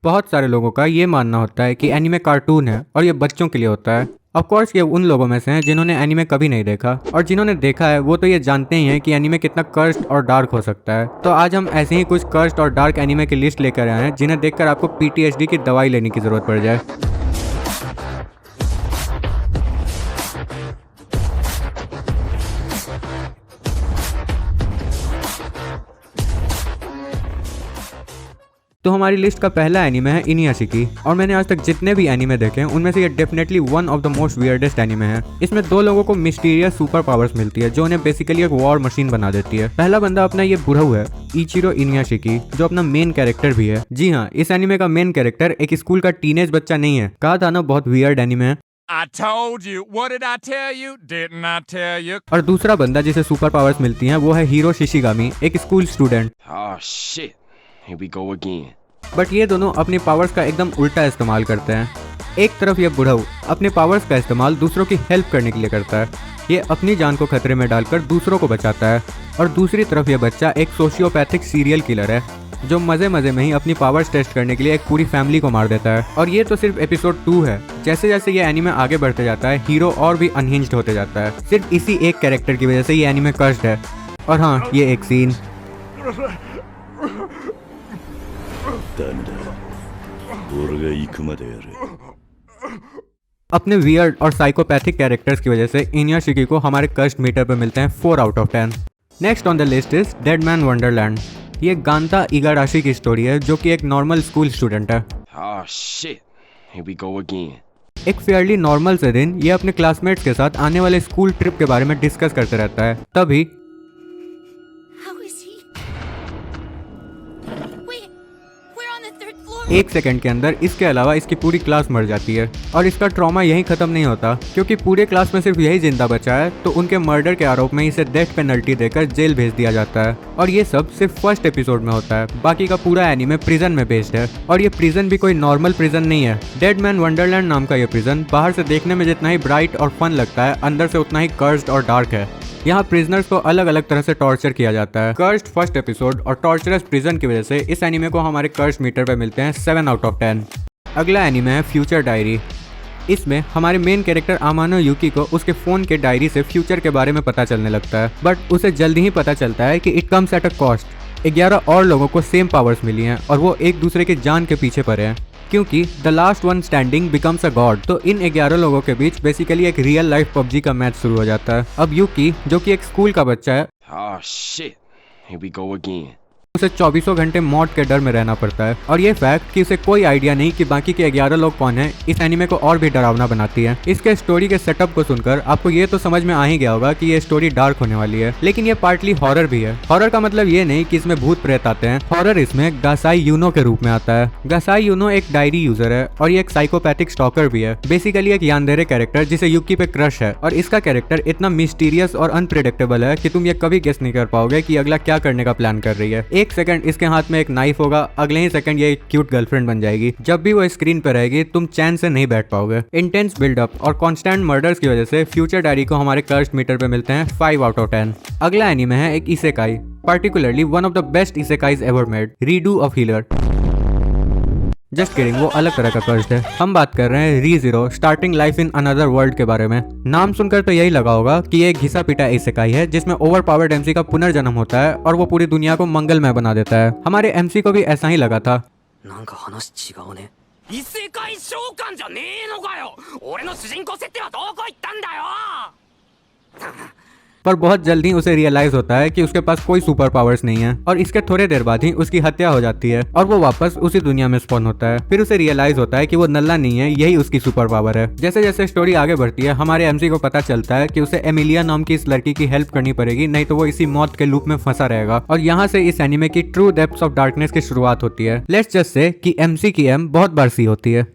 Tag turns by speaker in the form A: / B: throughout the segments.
A: बहुत सारे लोगों का ये मानना होता है कि एनीमे कार्टून है और ये बच्चों के लिए होता है। ऑफ कोर्स ये उन लोगों में से हैं जिन्होंने एनीमे कभी नहीं देखा, और जिन्होंने देखा है वो तो ये जानते ही हैं कि एनीमे कितना कर्स्ट और डार्क हो सकता है। तो आज हम ऐसे ही कुछ कर्स्ट और डार्क एनीमे की लिस्ट लेकर आए हैं जिन्हें देखकर आपको PTSD की दवाई लेने की जरूरत पड़ जाए। तो हमारी लिस्ट का पहला एनीमे है इनुयाशिकी, और मैंने आज तक जितने भी एनीमे देखे हैं उनमें से ये definitely one of the most weirdest anime है। इसमें दो लोगों को मिस्टीरियस सुपर पावर्स मिलती है जो उन्हें बेसिकली एक वॉर मशीन बना देती है। पहला बंदा अपना ये बुढ़ऊ है इचिरो इनुयाशिकी, जो अपना मेन कैरेक्टर भी है। जी हाँ, इस एनीमे का मेन कैरेक्टर एक स्कूल का टीनेज बच्चा नहीं है। कहा था ना बहुत वियर्ड एनीमे है।
B: I told you. What did I tell you? Didn't I tell you?
A: और दूसरा बंदा जिसे सुपर पावर्स मिलती हैं वो है हीरो शिशिगामी, एक school student.
C: Oh shit. Here we go again.
A: But ये दोनों अपनी पावर्स का एकदम उल्टा इस्तेमाल करते हैं। एक तरफ ये बुढ़ऊ अपने पावर्स का इस्तेमाल दूसरों की हेल्प करने के लिए करता है, ये अपनी जान को खतरे में डालकर दूसरों को बचाता है। और दूसरी तरफ ये बच्चा एक सोशियोपैथिक सीरियल किलर है जो मजे मजे में ही अपनी पावर्स टेस्ट करने के लिए एक पूरी फैमिली को मार देता है। और ये तो सिर्फ एपिसोड 2 है। जैसे जैसे ये एनीमे आगे बढ़ते जाता है हीरो और भी अनहिंज्ड होते जाता है। सिर्फ इसी एक कैरेक्टर की वजह से ये एनीमे कर्स्ड है। और हाँ, ये एक सीन अपने वियर्ड और साइकोपैथिक कैरेक्टर्स की वजह से इनुयाशिकी को हमारे कर्स्ट मीटर पर मिलते हैं 4 out of 10। Next on the list is dead man Wonderland. ये गांता इगाराशी की स्टोरी है जो कि एक नॉर्मल स्कूल स्टूडेंट है।
C: Oh shit. Here we go again.
A: एक फेयरली नॉर्मल से दिन ये अपने क्लासमेट्स के साथ आने वाले स्कूल ट्रिप के बारे में डिस्कस करते रहता है। तभी
D: How is he? Wait, we're on the 3rd floor.
A: एक सेकंड के अंदर इसके अलावा इसकी पूरी क्लास मर जाती है। और इसका ट्रॉमा यहीं खत्म नहीं होता, क्योंकि पूरे क्लास में सिर्फ यही जिंदा बचा है, तो उनके मर्डर के आरोप में इसे डेथ पेनल्टी देकर जेल भेज दिया जाता है। और ये सब सिर्फ फर्स्ट एपिसोड में होता है। बाकी का पूरा एनीमे प्रिजन में बेस्ड है, और ये प्रिजन भी कोई नॉर्मल प्रिजन नहीं है। डेड मैन वंडरलैंड नाम का ये प्रिजन बाहर से देखने में जितना ही ब्राइट और फन लगता है, अंदर से उतना ही कर्स्ड और डार्क है। यहाँ प्रिजनर्स को अलग अलग तरह से टॉर्चर किया जाता है। कर्स्ड फर्स्ट एपिसोड और टॉर्चरस प्रिजन की वजह से इस एनीमे को हमारे कर्स्ड मीटर पे मिलते हैं 7 आउट ऑफ 10। अगला एनीमे है फ्यूचर डायरी। इसमें हमारे मेन कैरेक्टर अमानो युकी को उसके फोन के डायरी से फ्यूचर के बारे में पता चलने लगता है, बट उसे जल्दी ही पता चलता है कि it comes at a cost. 11 और लोगों को सेम पावर्स मिली हैं और वो एक दूसरे की जान के पीछे पड़े हैं, क्योंकि the last one standing becomes a God. तो इन 11 लोगों के बीच बेसिकली एक रियल लाइफ PUBG का मैच शुरू हो जाता है। अब युकी, जो कि एक स्कूल का बच्चा है,
C: Oh shit. Here we go again.
A: उसे 24 घंटे मौत के डर में रहना पड़ता है। और ये फैक्ट कि उसे कोई आइडिया नहीं कि बाकी के 11 लोग कौन हैं, इस एनीमे को और भी डरावना बनाती है। इसके स्टोरी के सेटअप को सुनकर आपको ये तो समझ में आ ही गया होगा कि ये स्टोरी डार्क होने वाली है, लेकिन ये पार्टली हॉरर भी है। हॉरर का मतलब ये नहीं कि इसमें भूत प्रेत आते हैं। हॉरर इसमें गासाई यूनो के रूप में आता है। गासाई यूनो एक डायरी यूजर है और ये एक साइकोपैथिक स्टॉकर भी है। बेसिकली एक यानदेरे कैरेक्टर जिसे युकी पे क्रश है, और इसका कैरेक्टर इतना मिस्टीरियस और अनप्रेडिक्टेबल है कि तुम ये कभी गेस नहीं कर पाओगे कि अगला क्या करने का प्लान कर रही है। एक सेकंड इसके हाथ में एक नाइफ होगा, अगले ही सेकंड ये एक क्यूट गर्लफ्रेंड बन जाएगी। जब भी वो स्क्रीन पे रहेगी तुम चैन से नहीं बैठ पाओगे। इंटेंस बिल्डअप और कांस्टेंट मर्डर्स की वजह से फ्यूचर डायरी को हमारे कर्स्ट मीटर पे मिलते हैं 5 आउट ऑफ 10। अगला एनीमे है एक isekai, particularly one of the best isekais ever made, Redo of Healer. Just kidding, वो अलग तरह का कर्स्ड है। हम बात कर रहे हैं Re Zero starting life in another world के बारे में। नाम सुनकर तो यही लगा होगा कि ये एक घिसा पिटा इसेकाई है जिसमें ओवर पावर्ड MC का पुनर्जन्म होता है और वो पूरी दुनिया को मंगलमय बना देता है। हमारे MC को भी ऐसा ही लगा था।
E: なんか話違うね。
B: 異世界召喚じゃねえのかよ。俺の主人公設定はどこ行ったんだよ。
A: पर बहुत जल्द ही उसे रियलाइज होता है कि उसके पास कोई सुपर पावर्स नहीं है, और इसके थोड़े देर बाद ही उसकी हत्या हो जाती है और वो वापस उसी दुनिया में स्पॉन होता है। फिर उसे रियलाइज होता है कि वो नल्ला नहीं है, यही उसकी सुपर पावर है। जैसे जैसे स्टोरी आगे बढ़ती है हमारे MC को पता चलता है कि उसे एमिलिया नाम की इस लड़की की हेल्प करनी पड़ेगी, नहीं तो वो इसी मौत के लूप में फंसा रहेगा। और यहाँ से इस एनीमे की ट्रू डेप्थ्स ऑफ डार्कनेस की शुरुआत होती है। लेट्स जस्ट से कि MC की M बहुत बार C होती है।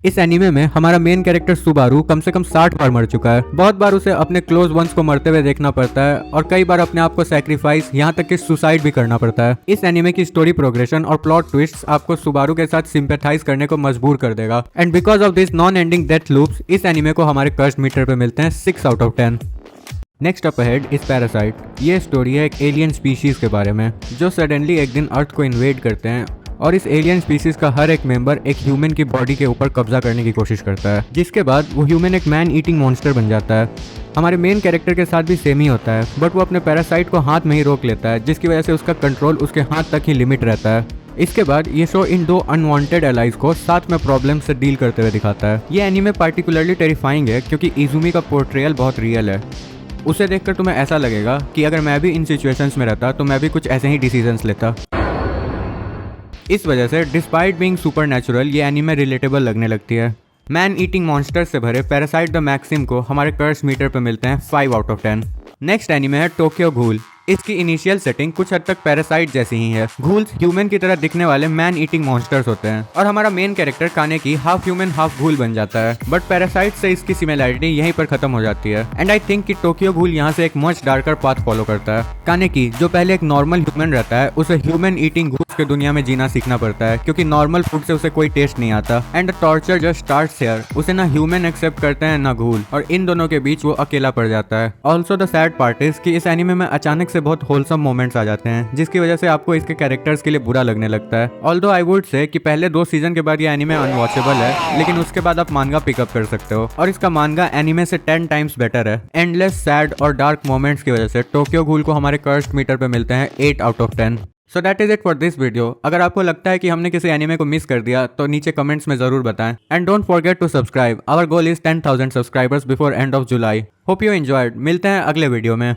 A: इस एनीमे में हमारा मेन कैरेक्टर सुबारू कम से कम 60 बार मर चुका है। बहुत बार उसे अपने क्लोज वंस को मरते हुए देखना पड़ता है, और कई बार अपने आप को सैक्रिफाइस, यहाँ तक कि सुसाइड भी करना पड़ता है। इस एनीमे की स्टोरी प्रोग्रेशन और प्लॉट ट्विस्ट्स आपको सुबारू के साथ सिंपैथाइज करने को मजबूर कर देगा। And because of this non ending death loops, इस एनीमे को हमारे कर्स्ट मीटर पे मिलते हैं 6 out of 10। Next up ahead is parasite. ये स्टोरी है एक एलियन स्पीशीज के बारे में जो सडनली एक दिन अर्थ को इन्वेड करते हैं और इस एलियन स्पीसीज का हर एक मेंबर एक ह्यूमन की बॉडी के ऊपर कब्जा करने की कोशिश करता है, जिसके बाद वो ह्यूमन एक मैन ईटिंग मॉन्स्टर बन जाता है। हमारे मेन कैरेक्टर के साथ भी सेम ही होता है, बट वो अपने पैरासाइट को हाथ में ही रोक लेता है, जिसकी वजह से उसका कंट्रोल उसके हाथ तक ही लिमिट रहता है। इसके बाद ये शो इन 2 अनवांटेड एलाइज को साथ में प्रॉब्लम से डील करते हुए दिखाता है। ये एनीमे पार्टिकुलरली टेरिफाइंग है क्योंकि इजुमी का पोर्ट्रेयल बहुत रियल है। उसे देखकर तुम्हें ऐसा लगेगा कि अगर मैं भी इन सिचुएशंस में रहता तो मैं भी कुछ ऐसे ही डिसीजंस लेता। इस वजह से डिस्पाइट बीइंग सुपरनैचुरल ये एनीमे रिलेटेबल लगने लगती है। मैन ईटिंग मॉन्स्टर से भरे पैरासाइट द मैक्सिम को हमारे कर्स मीटर पे मिलते हैं 5 आउट ऑफ 10। नेक्स्ट एनीमे है टोक्यो घूल। इसकी इनिशियल सेटिंग कुछ हद तक पैरासाइट जैसी ही है। घूल्स ह्यूमन की तरह दिखने वाले मैन ईटिंग मॉन्स्टर्स होते हैं और हमारा main character Kaneki half human half ghoul बन जाता है, बट पैरासाइट से इसकी सिमिलैरिटी यहीं पर खत्म हो जाती है। एंड आई थिंक कि टोक्यो घूल यहाँ से एक मच डार्कर पाथ फॉलो करता है। कानेकी जो पहले एक नॉर्मल ह्यूमन रहता है, उसे ह्यूमन ईटिंग घूल्स के दुनिया में जीना सीखना पड़ता है क्योंकि नॉर्मल फूड से उसे कोई टेस्ट नहीं आता। And the torture just starts here. उसे ना ह्यूमन एक्सेप्ट करते हैं ना घूल, और इन दोनों के बीच वो अकेला पड़ जाता है। Also the sad part is कि इस एनीमे में अचानक से बहुत होलसम मोमेंट्स आ जाते हैं, जिसकी वजह से आपको इसके कैरेक्टर्स के लिए बुरा लगने लगता है। ऑल्दो आई वुड से कि पहले 2 सीजन के बाद ये एनीमे अनवॉचेबल है, लेकिन उसके बाद आप मांगा पिकअप कर सकते हो और इसका मांगा एनीमे से 10 टाइम्स बेटर है। एंडलेस सैड और डार्क मोमेंट्स की वजह से टोक्यो घूल को हमारे कर्स्ट मीटर पे मिलते हैं 8 out of 10। So that is it for this video. अगर आपको लगता है कि हमने किसी एनीमे को मिस कर दिया तो नीचे कमेंट्स में जरूर बताएं। And don't forget to subscribe. Our goal is 10,000 subscribers before end of July. Hope you enjoyed. मिलते हैं अगले वीडियो में।